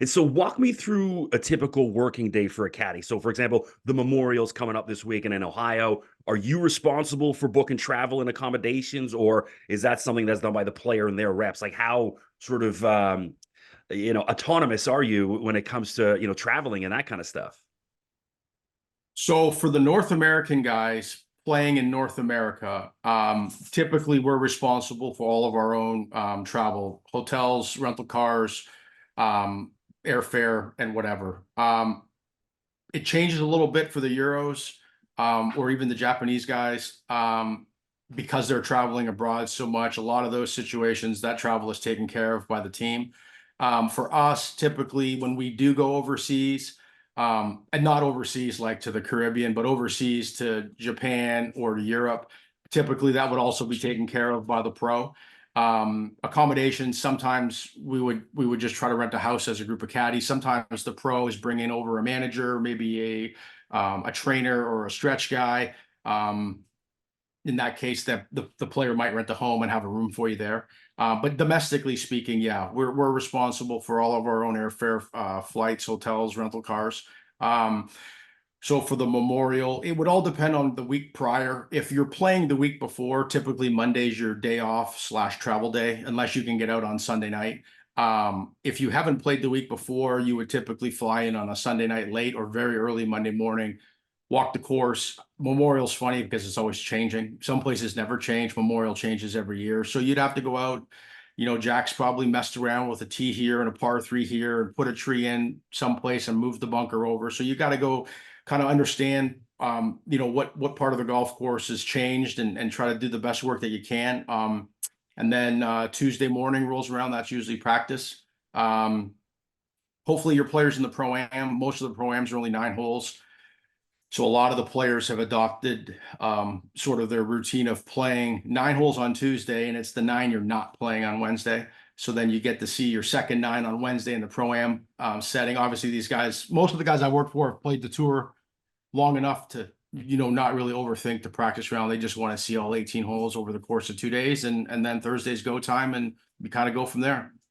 And so walk me through a typical working day for a caddy. So for example, the Memorial's coming up this weekend in Ohio. Are you responsible for booking travel and accommodations, or is that something that's done by the player and their reps? Like how sort of autonomous are you when it comes to traveling and that kind of stuff? So for the North American guys playing in North America, typically we're responsible for all of our own travel, hotels, rental cars, um, airfare, and whatever. It changes a little bit for the Euros, or even the Japanese guys, because they're traveling abroad so much. A lot of those situations, that travel is taken care of by the team. For us, typically when we do go overseas, and not overseas like to the Caribbean, but overseas to Japan or to Europe, typically that would also be taken care of by the pro. Accommodations, sometimes we would just try to rent a house as a group of caddies. Sometimes the pro is bringing over a manager, maybe a trainer or a stretch guy. In that case, that the player might rent a home and have a room for you there. But domestically speaking, yeah, we're responsible for all of our own airfare, flights, hotels, rental cars. Um, so for the Memorial, it would all depend on the week prior. If you're playing the week before, typically Monday's your day off slash travel day, unless you can get out on Sunday night. If you haven't played the week before, you would typically fly in on a Sunday night late or very early Monday morning, walk the course. Memorial's funny because it's always changing. Some places never change. Memorial changes every year. So you'd have to go out. Jack's probably messed around with a tee here and a par three here and put a tree in someplace and move the bunker over. So you got to go kind of understand, what part of the golf course has changed and try to do the best work that you can. And then Tuesday morning rolls around. That's usually practice. Hopefully your players in the pro-am, most of the pro-ams are only 9 holes. So a lot of the players have adopted sort of their routine of playing 9 holes on Tuesday, and it's the 9 you're not playing on Wednesday. So then you get to see your second 9 on Wednesday in the pro-am setting. Obviously, these guys, most of the guys I work for have played the tour long enough to, not really overthink the practice round. They just want to see all 18 holes over the course of 2 days, and then Thursday's go time, and we kind of go from there.